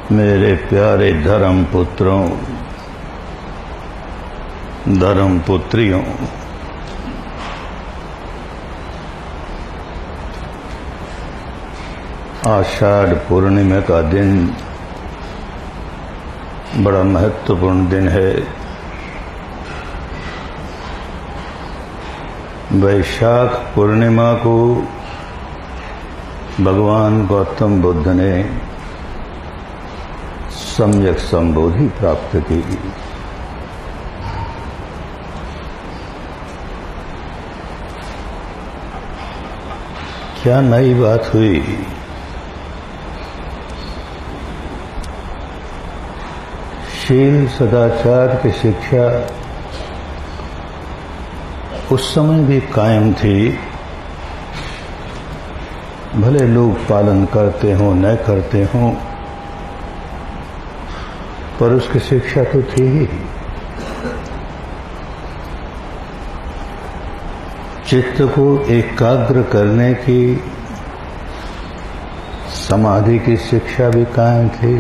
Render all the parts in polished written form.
मेरे प्यारे धर्म पुत्रों, धर्म पुत्रियों, आषाढ़ पूर्णिमा का दिन बड़ा महत्वपूर्ण दिन है। वैशाख पूर्णिमा को भगवान गौतम बुद्ध ने सम्यक संबोधि प्राप्त की। क्या नई बात हुई? शील सदाचार की शिक्षा उस समय भी कायम थी, भले लोग पालन करते हों न करते हों, पर उसकी शिक्षा तो थी ही। चित्त को एकाग्र करने की, समाधि की शिक्षा भी कायम थी।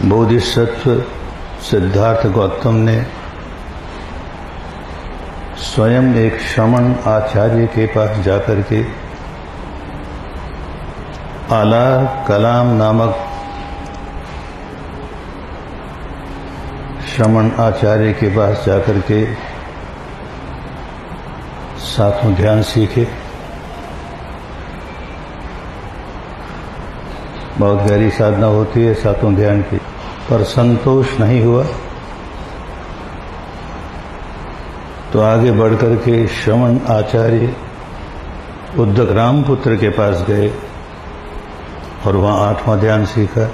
बोधिसत्व सिद्धार्थ गौतम ने स्वयं एक श्रमण आचार्य के पास जाकर के आला कलाम नामक श्रमण आचार्य के पास जाकर के सातों ध्यान सीखे। बहुत गहरी साधना होती है सातों ध्यान की, पर संतोष नहीं हुआ तो आगे बढ़कर के श्रमण आचार्य उद्धक रामपुत्र के पास गए और वहां आठवां ध्यान सीखा।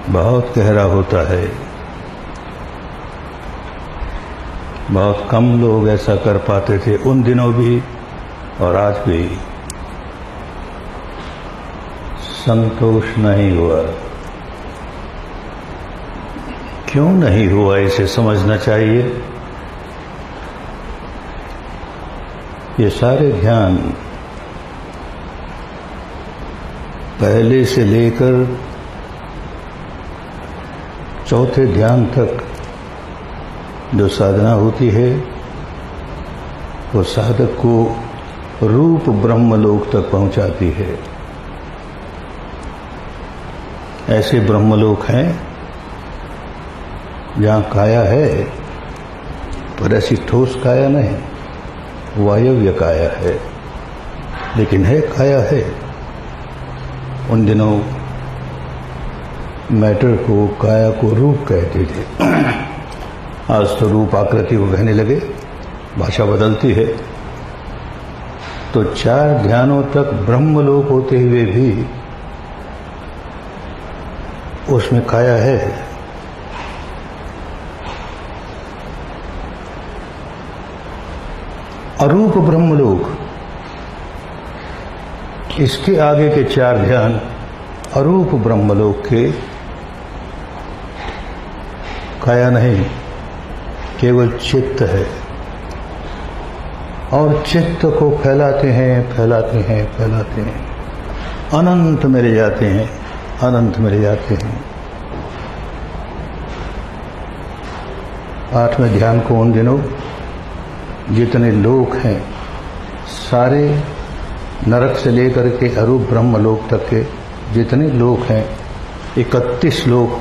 बहुत गहरा होता है, बहुत कम लोग ऐसा कर पाते थे उन दिनों भी और आज भी। संतोष नहीं हुआ। क्यों नहीं हुआ, इसे समझना चाहिए। ये सारे ध्यान पहले से लेकर चौथे ध्यान तक जो साधना होती है, वो साधक को रूप ब्रह्मलोक तक पहुंचाती है। ऐसे ब्रह्मलोक हैं जहां काया है, पर ऐसी ठोस काया नहीं, वायव्य काया है, लेकिन है काया है। उन दिनों मैटर को, काया को रूप कहते थे। आज तो रूप आकृति को कहने लगे, भाषा बदलती है। तो चार ध्यानों तक ब्रह्मलोक होते हुए भी उसमें काया है। अरूप ब्रह्मलोक, इसके आगे के चार ध्यान अरूप ब्रह्मलोक के काया नहीं, केवल चित्त है। और चित्त को फैलाते हैं, फैलाते हैं, फैलाते हैं, अनंत में ले जाते हैं, अनंत में ले जाते हैं। आठवें ध्यान को उन दिनों जितने लोक हैं, सारे नरक से लेकर के अरूप ब्रह्मलोक तक के जितने लोक हैं, 31 लोक,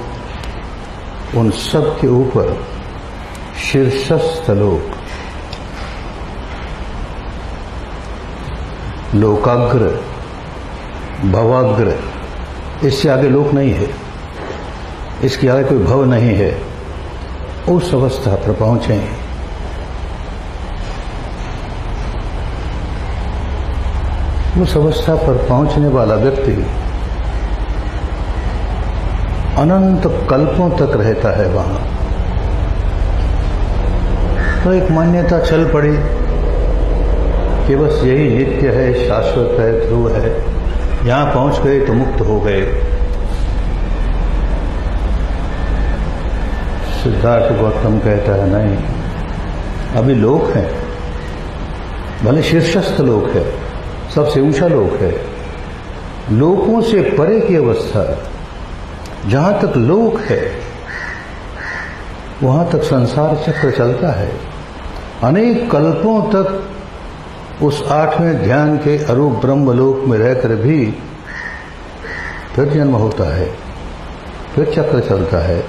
उन सब के ऊपर शीर्षस्थ लोक, लोकाग्र, भवाग्र, इससे आगे लोक नहीं है, इसके आगे कोई भव नहीं है। उस अवस्था पर पहुंचे। उस अवस्था पर पहुंचने वाला व्यक्ति अनंत कल्पों तक रहता है वहां। तो एक मान्यता चल पड़ी कि बस यही नित्य है, शाश्वत है, ध्रुव है, यहां पहुंच गए तो मुक्त हो गए। सिद्धार्थ गौतम कहता है नहीं, अभी लोक हैं, भले शीर्षस्थ लोक है, सबसे ऊंचा लोक है। लोकों से परे की अवस्था, जहां तक लोक है वहां तक संसार चक्र चलता है। अनेक कल्पों तक उस 8वें ध्यान के अरूप ब्रह्म लोक में रहकर भी फिर जन्म होता है, फिर चक्र चलता है।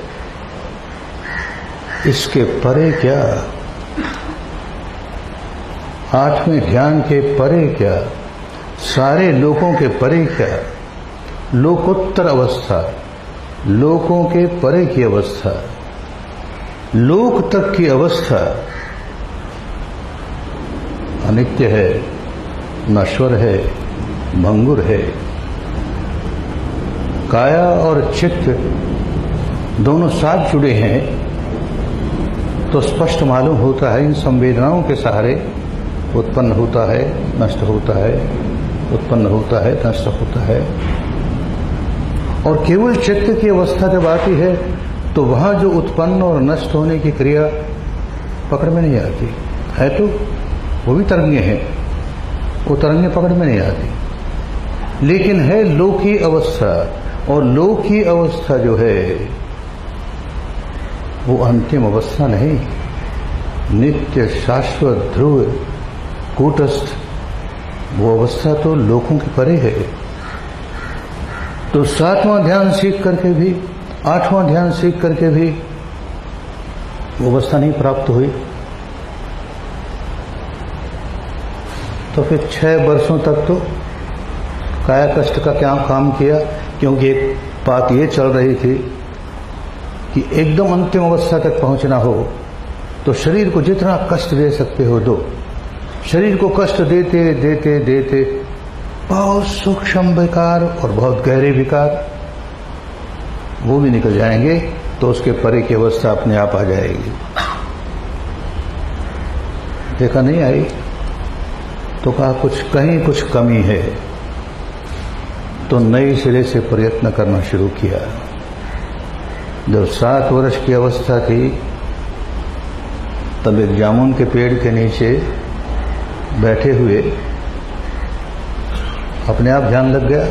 इसके परे क्या, 8वें ध्यान के परे क्या, सारे लोकों के परे क्या, लोकोत्तर अवस्था, लोकों के परे की अवस्था, लोक तक की अवस्था अनित्य है, नश्वर है, भंगुर है। काया और चित्त दोनों साथ जुड़े हैं तो स्पष्ट मालूम होता है इन संवेदनाओं के सहारे उत्पन्न होता है, नष्ट होता है, उत्पन्न होता है, नष्ट होता है। और केवल चित्त की अवस्था जब आती है तो वहां जो उत्पन्न और नष्ट होने की क्रिया पकड़ में नहीं आती है। तो वो भी तरंगे हैं, वो तरंगे पकड़ में नहीं आती, लेकिन है लोकी अवस्था। और लोकी अवस्था जो है वो अंतिम अवस्था नहीं, नित्य शाश्वत ध्रुव कूटस्थ वो अवस्था तो लोकों के परे है। तो 7वां ध्यान सीख करके भी, 8वां ध्यान सीख करके भी वो अवस्था नहीं प्राप्त हुई। तो फिर 6 वर्षों तक तो काया कष्ट का क्या काम किया, क्योंकि एक बात ये चल रही थी कि एकदम अंतिम अवस्था तक पहुंचना हो तो शरीर को जितना कष्ट दे सकते हो दो। शरीर को कष्ट देते देते देते बहुत सूक्ष्म विकार और बहुत गहरे विकार वो भी निकल जाएंगे तो उसके परे की अवस्था अपने आप आ जाएगी। देखा नहीं आई तो कहा कुछ कहीं कुछ कमी है, तो नए सिरे से प्रयत्न करना शुरू किया। जब 7 वर्ष की अवस्था थी तब एक जामुन के पेड़ के नीचे बैठे हुए अपने आप ध्यान लग गया।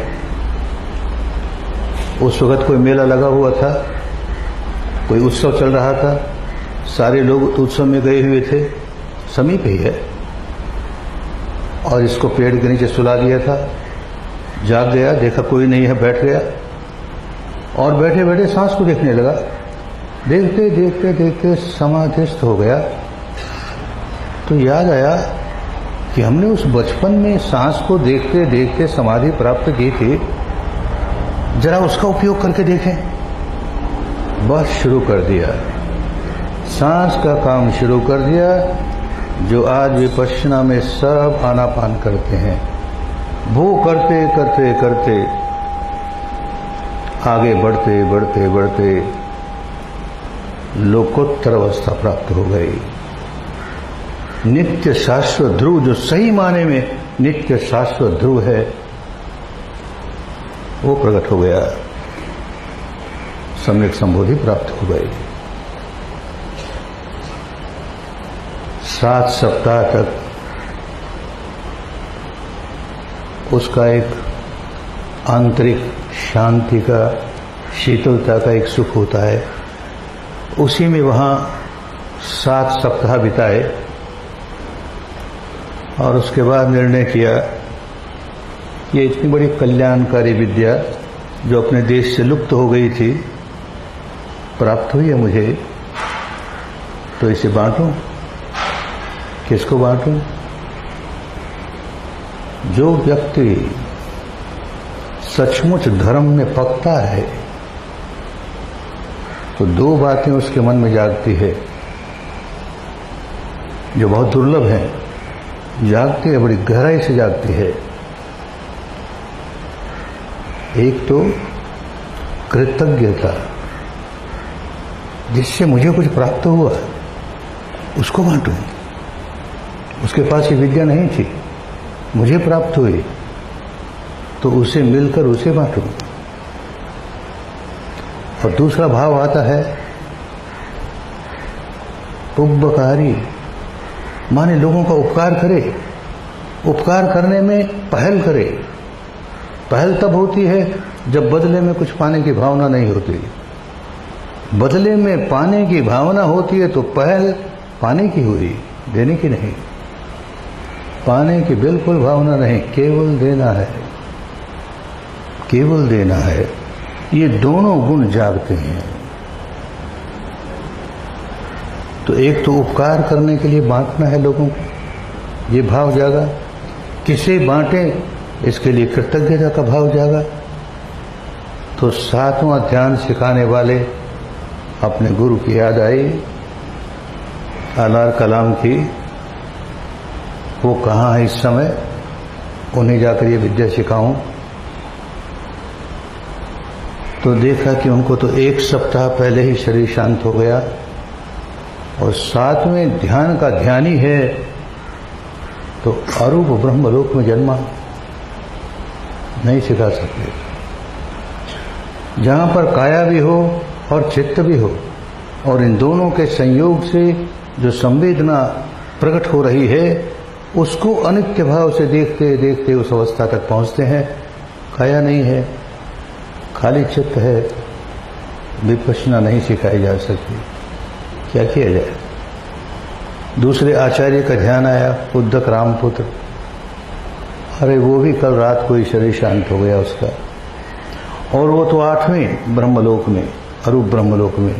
उस वक्त कोई मेला लगा हुआ था, कोई उत्सव चल रहा था, सारे लोग उत्सव में गए हुए थे, समीप ही है, और इसको पेड़ के नीचे सुला दिया था। जाग गया, देखा कोई नहीं है, बैठ गया और बैठे बैठे सांस को देखने लगा। देखते देखते देखते समाधिस्थ हो गया। तो याद आया कि हमने उस बचपन में सांस को देखते देखते समाधि प्राप्त की थी, जरा उसका उपयोग करके देखें। बस शुरू कर दिया, सांस का काम शुरू कर दिया, जो आज विपश्यना में सब आनापान करते हैं। वो करते करते करते आगे बढ़ते बढ़ते बढ़ते लोकोत्तर अवस्था प्राप्त हो गई। नित्य शाश्वत ध्रुव, जो सही माने में नित्य शाश्वत ध्रुव है, वो प्रकट हो गया, सम्यक संबोधि प्राप्त हो गई। 7 सप्ताह तक उसका एक आंतरिक शांति का, शीतलता का एक सुख होता है। उसी में वहां 7 सप्ताह बिताए और उसके बाद निर्णय किया कि इतनी बड़ी कल्याणकारी विद्या जो अपने देश से लुप्त हो गई थी प्राप्त हुई है मुझे, तो इसे बांटूं। किसको बांटूं? जो व्यक्ति सचमुच धर्म में पकता है तो 2 बातें उसके मन में जागती है जो बहुत दुर्लभ है, जागती है, बड़ी गहराई से जागती है। एक तो कृतज्ञता, जिससे मुझे कुछ प्राप्त हुआ उसको बांटूं। उसके पास ये विद्या नहीं थी, मुझे प्राप्त हुई, तो उसे मिलकर उसे बांटूं। और दूसरा भाव आता है उपकारी, माने लोगों का उपकार करे, उपकार करने में पहल करे। पहल तब होती है जब बदले में कुछ पाने की भावना नहीं होती। बदले में पाने की भावना होती है तो पहल पाने की हुई, देने की नहीं। पाने की बिल्कुल भावना नहीं, केवल देना है, केवल देना है। ये दोनों गुण जागते हैं। तो एक तो उपकार करने के लिए बांटना है लोगों को, ये भाव जागा। किसे बांटें, इसके लिए कृतज्ञता का भाव जागा। तो 7वां ध्यान सिखाने वाले अपने गुरु की याद आई, अलार कलाम की। वो कहाँ है इस समय, उन्हें जाकर ये विद्या सिखाऊं। तो देखा कि उनको तो 1 सप्ताह पहले ही शरीर शांत हो गया, और 7वें ध्यान का ध्यानी है तो अरूप ब्रह्मलोक में जन्मा। नहीं सिखा सकते। जहां पर काया भी हो और चित्त भी हो, और इन दोनों के संयोग से जो संवेदना प्रकट हो रही है, उसको अनित्य भाव से देखते देखते उस अवस्था तक पहुंचते हैं। काया नहीं है, खाली चित्त है। विपश्यना नहीं सिखाई जा सकती। क्या किया जाए। दूसरे आचार्य का ध्यान आया, उद्धक रामपुत्र। अरे वो भी कल रात को ही शरीर शांत हो गया उसका, और वो तो 8वें ब्रह्मलोक में, अरूप ब्रह्मलोक में।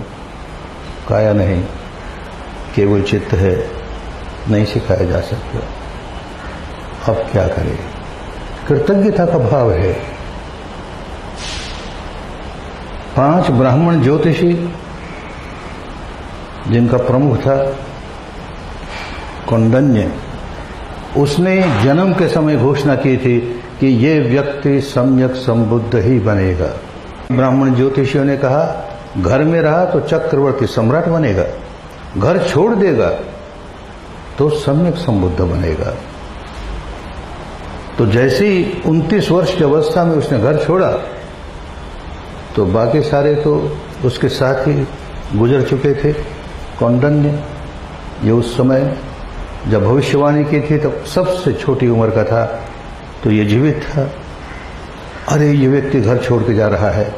काया नहीं, केवल चित्त है, नहीं सिखाया जा सकता। अब क्या करें। कृतज्ञता का भाव है। 5 ब्राह्मण ज्योतिषी, जिनका प्रमुख था कौंडन्य, उसने जन्म के समय घोषणा की थी कि ये व्यक्ति सम्यक संबुद्ध ही बनेगा। ब्राह्मण ज्योतिषियों ने कहा, घर में रहा तो चक्रवर्ती सम्राट बनेगा, घर छोड़ देगा तो सम्यक संबुद्ध बनेगा। तो जैसे ही 29 वर्ष की अवस्था में उसने घर छोड़ा, तो बाकी सारे तो उसके साथ ही गुजर चुके थे। कौंडन्य, ये उस समय जब भविष्यवाणी की थी तब सबसे छोटी उम्र का था, तो ये जीवित था। अरे ये व्यक्ति घर छोड़ के जा रहा है,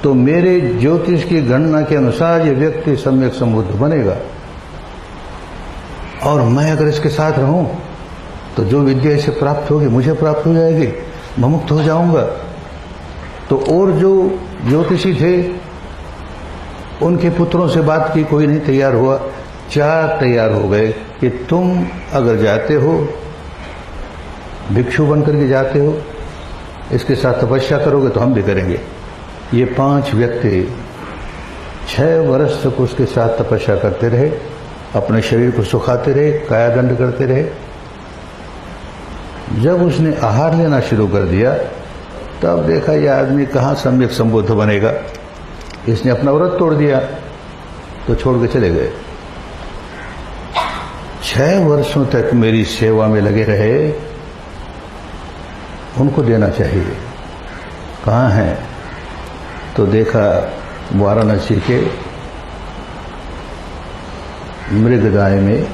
तो मेरे ज्योतिष की गणना के अनुसार ये व्यक्ति सम्यक संबुद्ध बनेगा, और मैं अगर इसके साथ रहूं तो जो विद्या इसे प्राप्त होगी मुझे प्राप्त हो जाएगी, मैं मुक्त हो जाऊंगा। तो और जो ज्योतिषी थे उनके पुत्रों से बात की, कोई नहीं तैयार हुआ। 4 तैयार हो गए कि तुम अगर जाते हो, भिक्षु बनकर के जाते हो, इसके साथ तपस्या करोगे तो हम भी करेंगे। ये 5 व्यक्ति 6 वर्ष तक उसके साथ तपस्या करते रहे, अपने शरीर को सुखाते रहे, कायादंड करते रहे। जब उसने आहार लेना शुरू कर दिया, तब देखा यह आदमी कहाँ सम्यक संबुद्ध बनेगा। इसने अपना व्रत तोड़ दिया, तो छोड़ के चले गए। 6 वर्षों तक मेरी सेवा में लगे रहे, उनको देना चाहिए। कहाँ हैं? तो देखा वाराणसी के मृगदाय में,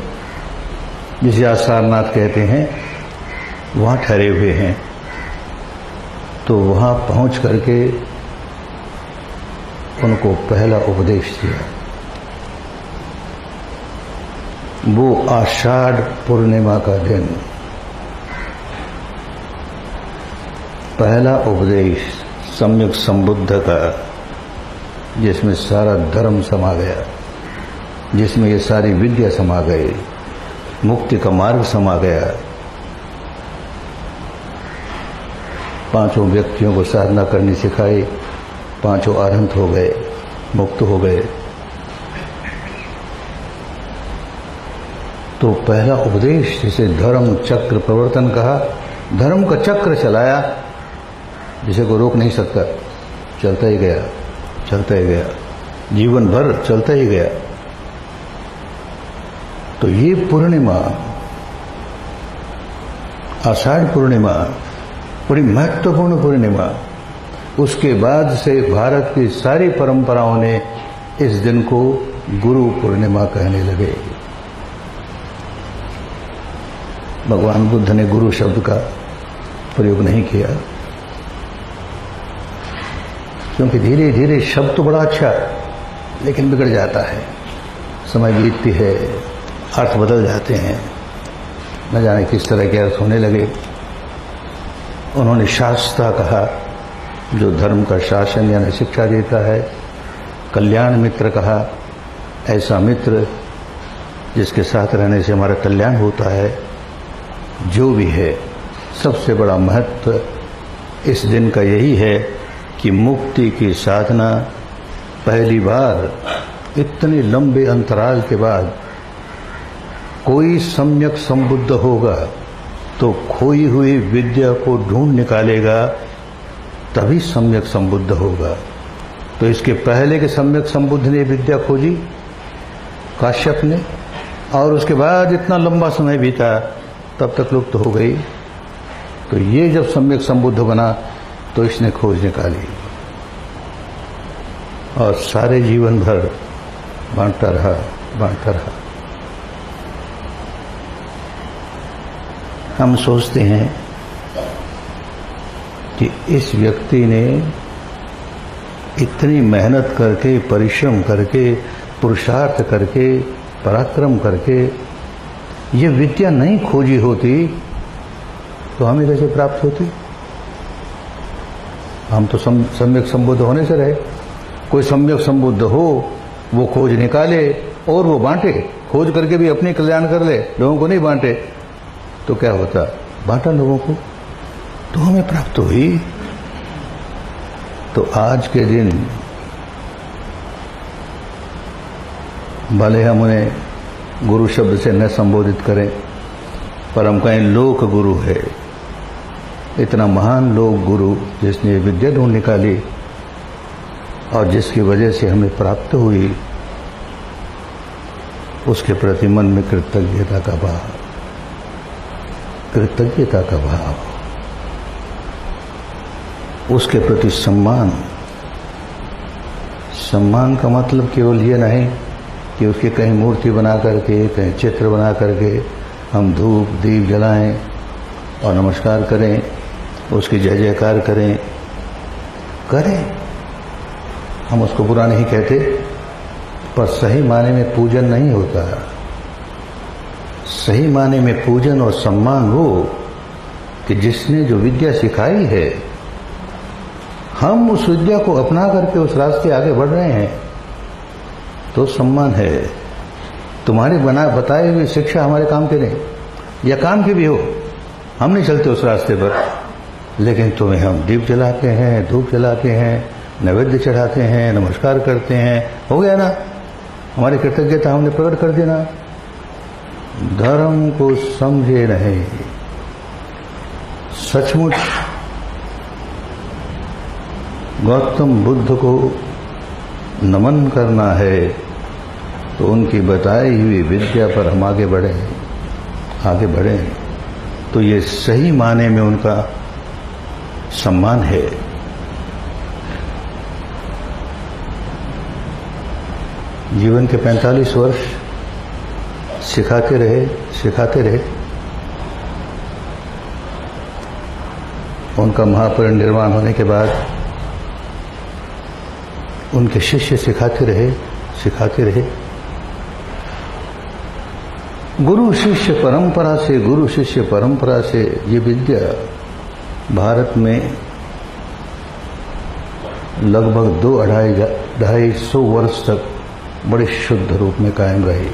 जिसे आज सारनाथ कहते हैं, वहाँ ठहरे हुए हैं। तो वहाँ पहुँच करके उनको पहला उपदेश दिया। वो आषाढ़ पूर्णिमा का दिन, पहला उपदेश सम्यक संबुद्ध का, जिसमें सारा धर्म समा गया, जिसमें ये सारी विद्या समा गई, मुक्ति का मार्ग समा गया। 5 व्यक्तियों को साधना करनी सिखाई, 5 अरहंत हो गए, मुक्त हो गए। तो पहला उपदेश, जिसे धर्म चक्र प्रवर्तन कहा, धर्म का चक्र चलाया, जिसे को रोक नहीं सकता, चलता ही गया, चलता ही गया, जीवन भर चलता ही गया। तो ये पूर्णिमा, आषाढ़ पूर्णिमा, बड़ी महत्वपूर्ण पूर्णिमा। उसके बाद से भारत की सारी परंपराओं ने इस दिन को गुरु पूर्णिमा कहने लगे। भगवान बुद्ध ने गुरु शब्द का प्रयोग नहीं किया, क्योंकि धीरे धीरे शब्द तो बड़ा अच्छा लेकिन बिगड़ जाता है, समय बीतती है, अर्थ बदल जाते हैं, न जाने किस तरह के अर्थ होने लगे। उन्होंने शास्त्रा कहा, जो धर्म का शासन यानी शिक्षा देता है। कल्याण मित्र कहा, ऐसा मित्र जिसके साथ रहने से हमारा कल्याण होता है। जो भी है, सबसे बड़ा महत्व इस दिन का यही है कि मुक्ति की साधना पहली बार इतने लंबे अंतराल के बाद कोई सम्यक संबुद्ध होगा तो खोई हुई विद्या को ढूंढ निकालेगा, तभी सम्यक संबुद्ध होगा। तो इसके पहले के सम्यक संबुद्ध ने विद्या खोजी, काश्यप ने, और उसके बाद इतना लंबा समय बीता, तब तक लुप्त हो गई। तो ये जब सम्यक संबुद्ध बना तो इसने खोज निकाली और सारे जीवन भर बांटता रहा। हम सोचते हैं कि इस व्यक्ति ने इतनी मेहनत करके, परिश्रम करके, पुरुषार्थ करके, पराक्रम करके ये विद्या नहीं खोजी होती तो हमें कैसे प्राप्त होती? हम तो सम्यक संबुद्ध होने से रहे। कोई सम्यक संबुद्ध हो, वो खोज निकाले और वो बांटे, खोज करके भी अपने कल्याण कर ले, लोगों को नहीं बांटे, तो क्या होता? बांटा लोगों को, तो हमें प्राप्त हुई। तो आज के दिन भले हम उन्हें गुरु शब्द से न संबोधित करें, पर हम कहें लोक गुरु है। इतना महान लोक गुरु जिसने विद्या ढूंढ निकाली और जिसकी वजह से हमें प्राप्त हुई, उसके प्रति मन में कृतज्ञता का भाव, कृतज्ञता का भाव, उसके प्रति सम्मान। सम्मान का मतलब केवल ये नहीं कि उसकी कहीं मूर्ति बना करके, कहीं चित्र बना करके हम धूप दीप जलाएं और नमस्कार करें, उसकी जय जयकार करें। हम उसको बुरा नहीं कहते, पर सही माने में पूजन नहीं होता। सही माने में पूजन और सम्मान वो कि जिसने जो विद्या सिखाई है, हम उस विद्या को अपना करके उस रास्ते आगे बढ़ रहे हैं, तो सम्मान है। तुम्हारे बताए हुए शिक्षा हमारे काम के नहीं, या काम की भी हो, हम नहीं चलते उस रास्ते पर, लेकिन तुम्हें हम दीप जलाते हैं, धूप जलाते हैं, नैवेद्य चढ़ाते हैं, नमस्कार करते हैं, हो गया ना? हमारी कृतज्ञता हमने प्रकट कर देना। धर्म को समझे नहीं, सचमुच गौतम बुद्ध को नमन करना है तो उनकी बताई हुई विद्या पर हम आगे बढ़े, तो ये सही माने में उनका सम्मान है। जीवन के 45 वर्ष सिखाते रहे। उनका महापरिनिर्वाण होने के बाद उनके शिष्य सिखाते रहे। गुरु शिष्य परंपरा से ये विद्या भारत में लगभग 2-250 वर्ष तक बड़े शुद्ध रूप में कायम रही।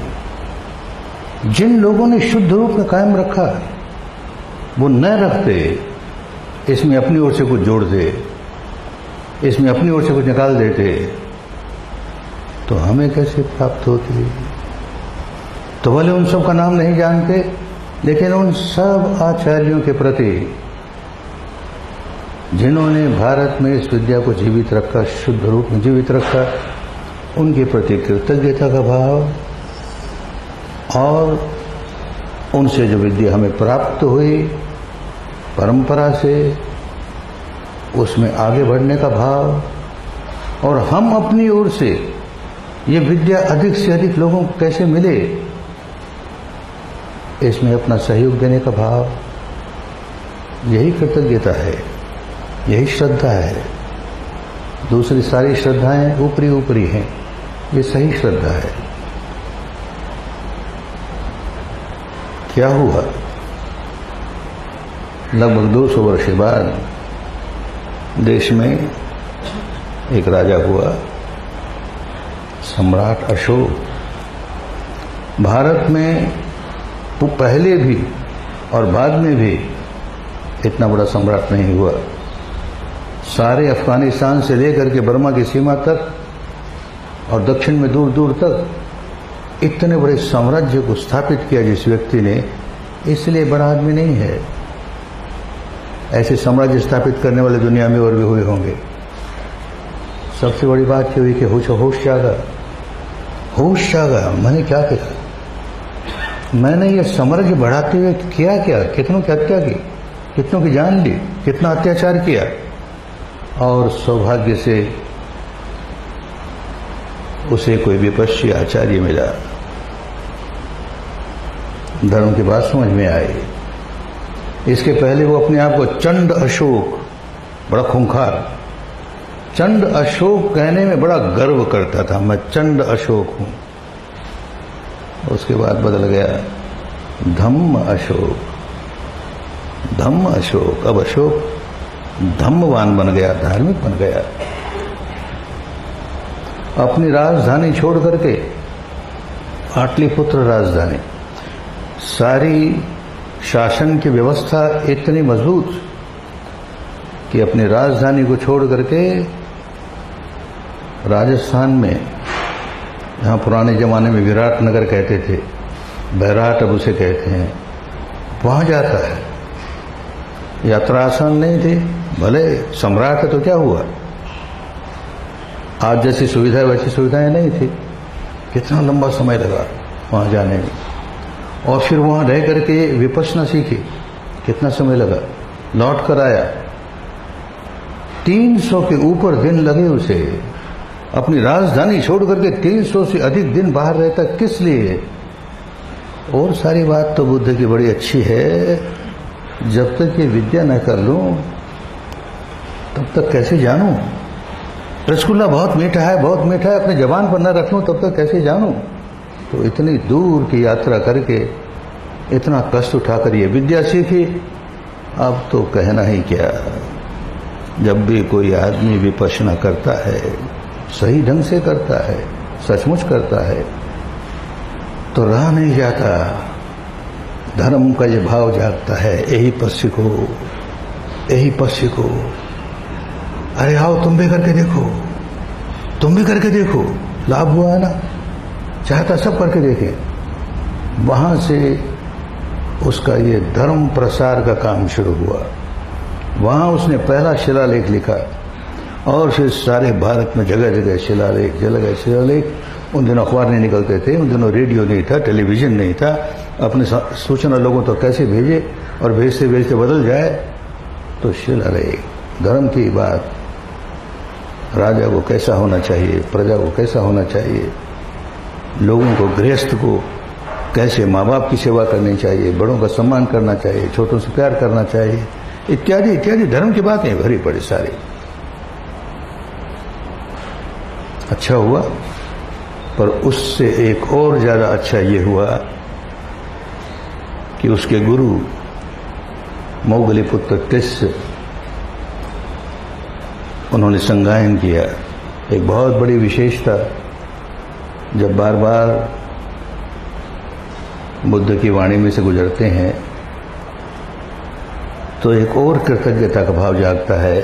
जिन लोगों ने शुद्ध रूप में कायम रखा, वो न रखते, इसमें अपनी ओर से कुछ जोड़ते, इसमें अपनी ओर से कुछ निकाल देते, तो हमें कैसे प्राप्त होती? तो भले उन सब का नाम नहीं जानते, लेकिन उन सब आचार्यों के प्रति जिन्होंने भारत में इस विद्या को जीवित रखा, शुद्ध रूप में जीवित रखा, उनके प्रति कृतज्ञता का भाव और उनसे जो विद्या हमें प्राप्त हुई परंपरा से, उसमें आगे बढ़ने का भाव, और हम अपनी ओर से ये विद्या अधिक से अधिक लोगों को कैसे मिले, इसमें अपना सहयोग देने का भाव, यही कृतज्ञता है, यही श्रद्धा है। दूसरी सारी श्रद्धाएं ऊपरी ऊपरी हैं, ये सही श्रद्धा है। क्या हुआ? लगभग 200 वर्ष के बाद देश में एक राजा हुआ, सम्राट अशोक। भारत में पहले भी और बाद में भी इतना बड़ा सम्राट नहीं हुआ। सारे अफगानिस्तान से लेकर के बर्मा की सीमा तक और दक्षिण में दूर दूर तक इतने बड़े साम्राज्य को स्थापित किया जिस व्यक्ति ने, इसलिए बड़ा आदमी नहीं है। ऐसे साम्राज्य स्थापित करने वाले दुनिया में और भी हुए होंगे। सबसे बड़ी बात ये हुई कि होश जागा, होश जागा। मैंने क्या किया? मैंने ये साम्राज्य बढ़ाते हुए किया क्या? कितनों की हत्या की, कितनों की जान ली, कितना अत्याचार किया। और सौभाग्य से उसे कोई विपक्षी आचार्य मिला, धर्म की बात समझ में आई। इसके पहले वो अपने आप को चंड अशोक, बड़ा खूंखार, चंड अशोक कहने में बड़ा गर्व करता था, मैं चंड अशोक हूं। उसके बाद बदल गया धम्म अशोक, धम्म अशोक। अब अशोक धम्मवान बन गया, धार्मिक बन गया। अपनी राजधानी छोड़ करके, पाटलिपुत्र राजधानी, सारी शासन की व्यवस्था इतनी मजबूत कि अपनी राजधानी को छोड़ करके राजस्थान में, जहाँ पुराने जमाने में विराट नगर कहते थे, बैराट अब उसे कहते हैं, वहां जाता है। यात्रा आसान नहीं थी, भले सम्राट है तो क्या हुआ, आज जैसी सुविधा वैसी सुविधाएं नहीं थी। कितना लंबा समय लगा वहां जाने में, और फिर वहां रह करके विपश्यना सीखी, कितना समय लगा, लौट कर आया। 300 के ऊपर दिन लगे उसे। अपनी राजधानी छोड़ करके 300 से अधिक दिन बाहर रहता, किस लिए? और सारी बात तो बुद्ध की बड़ी अच्छी है, जब तक ये विद्या न कर लूं तब तक कैसे जानूं? रसगुल्ला बहुत मीठा है, बहुत मीठा है, अपने जबान पर न रख लूं तब तक कैसे जानूं? तो इतनी दूर की यात्रा करके, इतना कष्ट उठाकर ये विद्या सीखी। अब तो कहना ही क्या, जब भी कोई आदमी विपश्यना करता है, सही ढंग से करता है, सचमुच करता है, तो रहा नहीं जाता। धर्म का ये भाव जागता है, यही पथ सीखो, यही पथ सीखो। अरे आओ तुम भी करके देखो, तुम भी करके देखो, लाभ हुआ है ना, चाहता सब करके देखें। वहां से उसका ये धर्म प्रसार का काम शुरू हुआ। वहां उसने पहला शिलालेख लिखा, और फिर सारे भारत में जगह जगह शिलालेख, जगह शिलालेख। उन दिनों अखबार नहीं निकलते थे, उन दिनों रेडियो नहीं था, टेलीविजन नहीं था। अपने सूचना लोगों तक कैसे भेजे, और भेजते भेजते बदल जाए, तो शिलालेख, धर्म की बात, राजा को कैसा होना चाहिए, प्रजा को कैसा होना चाहिए, लोगों को, गृहस्थ को कैसे माँ बाप की सेवा करनी चाहिए, बड़ों का सम्मान करना चाहिए, छोटों से प्यार करना चाहिए, इत्यादि इत्यादि धर्म की बातें भरी पड़ी सारी। अच्छा हुआ, पर उससे एक और ज्यादा अच्छा ये हुआ कि उसके गुरु मोगलीपुत्र तिस्य, उन्होंने संगायन किया। एक बहुत बड़ी विशेषता, जब बार बार बुद्ध की वाणी में से गुजरते हैं तो एक और कृतज्ञता का भाव जागता है